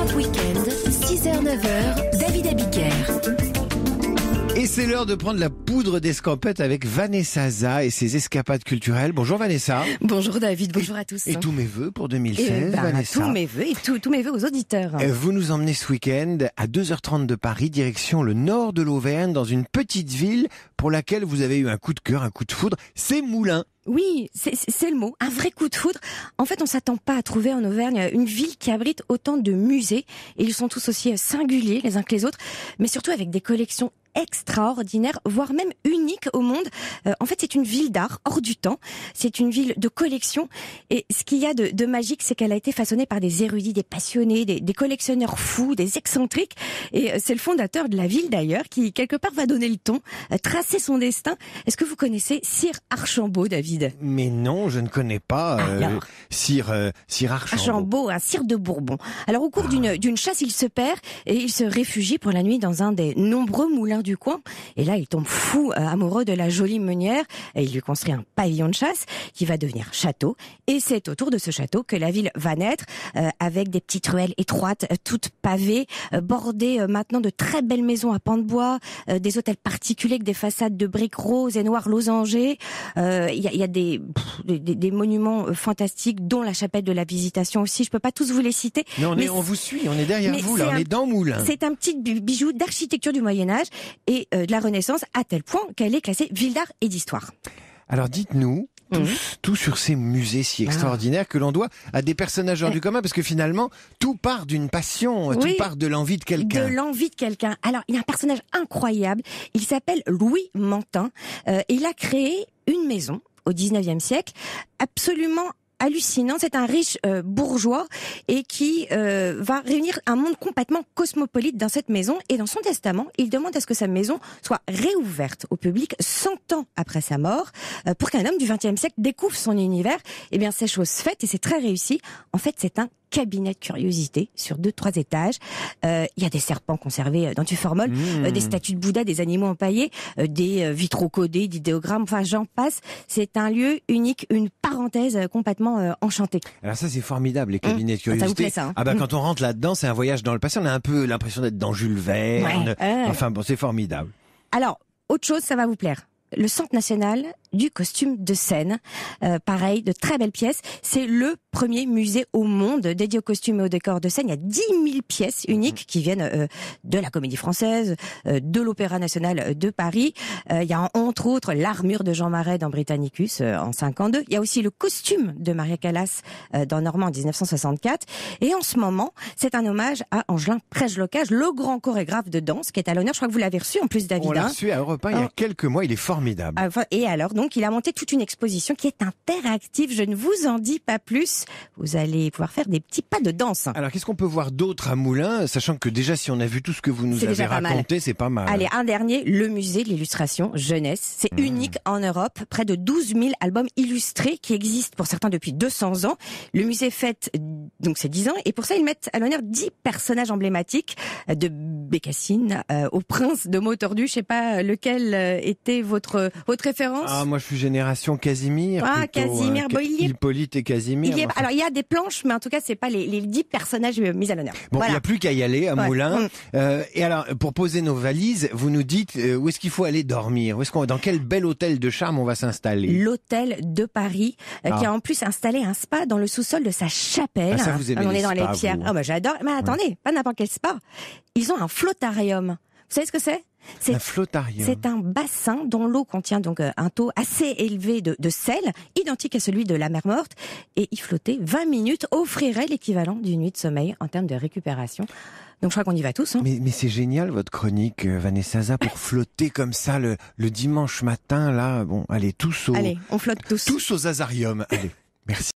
Top Weekend, 6h-9h, David Abiker. Et c'est l'heure de prendre la poudre d'escampette avec Vanessa Za et ses escapades culturelles. Bonjour Vanessa. Bonjour David, bonjour à tous. Et tous mes vœux pour 2016, Vanessa. Tous mes vœux et tous mes vœux aux auditeurs. Vous nous emmenez ce week-end à 2h30 de Paris, direction le nord de l'Auvergne, dans une petite ville pour laquelle vous avez eu un coup de cœur, un coup de foudre. C'est Moulins. Oui, c'est le mot, un vrai coup de foudre. En fait, on s'attend pas à trouver en Auvergne une ville qui abrite autant de musées. Et ils sont tous aussi singuliers les uns que les autres, mais surtout avec des collections extraordinaire, voire même unique au monde. En fait, c'est une ville d'art hors du temps. C'est une ville de collection. Et ce qu'il y a de magique, c'est qu'elle a été façonnée par des érudits, des passionnés, des collectionneurs fous, des excentriques. Et c'est le fondateur de la ville d'ailleurs qui, quelque part, va donner le ton, tracer son destin. Est-ce que vous connaissez Sir Archambault, David? Mais non, je ne connais pas Sir Archambault. Archambault, un sire de Bourbon. Alors, au cours d'une chasse, il se perd et il se réfugie pour la nuit dans un des nombreux moulins du coin. Et là, il tombe fou amoureux de la jolie meunière et il lui construit un pavillon de chasse qui va devenir château. Et c'est autour de ce château que la ville va naître avec des petites ruelles étroites, toutes pavées, bordées maintenant de très belles maisons à pans de bois, des hôtels particuliers avec des façades de briques roses et noires losangées. Il y a des monuments fantastiques, dont la chapelle de la Visitation aussi. Je peux pas tous vous les citer. Mais on vous suit, on est derrière vous, là, on est dans Moulins. C'est un petit bijou d'architecture du Moyen-Âge et de la Renaissance, à tel point qu'elle est classée ville d'art et d'histoire. Alors dites-nous tout sur ces musées si extraordinaires que l'on doit à des personnages hors du commun, parce que finalement, tout part d'une passion, tout part de l'envie de quelqu'un. De l'envie de quelqu'un. Alors, il y a un personnage incroyable, il s'appelle Louis Mantin, et il a créé une maison au 19e siècle, absolument hallucinant. C'est un riche bourgeois et qui va réunir un monde complètement cosmopolite dans cette maison. Et dans son testament, il demande à ce que sa maison soit réouverte au public 100 ans après sa mort pour qu'un homme du XXe siècle découvre son univers. Eh bien, c'est chose faite et c'est très réussi. En fait, c'est un cabinet de curiosité sur 2-3 étages. Il y a des serpents conservés dans du formol, des statues de Bouddha, des animaux empaillés, des vitraux codés, d'idéogrammes, enfin j'en passe. C'est un lieu unique, une parenthèse complètement enchantée. Alors ça c'est formidable, les cabinets de curiosité. Ça vous plaît ça, hein? Ah bah quand on rentre là-dedans, c'est un voyage dans le passé. On a un peu l'impression d'être dans Jules Verne. Enfin bon, c'est formidable. Alors, autre chose, ça va vous plaire. Le Centre national du costume de scène, pareil, de très belles pièces. C'est le premier musée au monde dédié aux costumes et aux décors de scène. Il y a 10 000 pièces uniques qui viennent de la Comédie Française, de l'Opéra National de Paris. Il y a entre autres l'armure de Jean Marais dans Britannicus en 52. Il y a aussi le costume de Maria Callas dans Normand en 1964. Et en ce moment, c'est un hommage à Angelin Prejlocage, le grand chorégraphe de danse qui est à l'honneur. Je crois que vous l'avez reçu en plus, David. On l'a reçu à Europe 1 il y a quelques mois. Il est formidable. Et alors, donc, il a monté toute une exposition qui est interactive. Je ne vous en dis pas plus. Vous allez pouvoir faire des petits pas de danse. Alors, qu'est-ce qu'on peut voir d'autre à Moulins, sachant que déjà, si on a vu tout ce que vous nous avez raconté, c'est pas mal. Allez, un dernier, le musée de l'illustration jeunesse. C'est unique en Europe. Près de 12 000 albums illustrés qui existent pour certains depuis 200 ans. Le musée fête donc ses 10 ans. Et pour ça, ils mettent à l'honneur 10 personnages emblématiques, de Bécassine au prince de mots tordus. Je sais pas lequel était votre référence. Ah, moi je suis génération Casimir. Ah, plutôt, Casimir, Hippolyte et Casimir. Alors il y a des planches, mais en tout cas c'est pas les 10 personnages mis à l'honneur. Bon, il n'y a plus qu'à y aller à Moulins. Et alors, pour poser nos valises, vous nous dites où est-ce qu'il faut aller dormir? Dans quel bel hôtel de charme on va s'installer? L'hôtel de Paris, qui a en plus installé un spa dans le sous-sol de sa chapelle. Ah, ça vous aimez on les est dans spas, les pierres. vous. Ah bah j'adore. Mais attendez, pas n'importe quel spa. Ils ont un flottarium. Vous savez ce que c'est? Un flottarium. C'est un bassin dont l'eau contient donc un taux assez élevé de sel, identique à celui de la mer Morte, et y flotter 20 minutes offrirait l'équivalent d'une nuit de sommeil en termes de récupération. Donc je crois qu'on y va tous. Hein. Mais c'est génial votre chronique, Vanessa Za, pour flotter comme ça le dimanche matin là. Bon, allez on flotte tous. Tous aux Azarium. Allez, merci.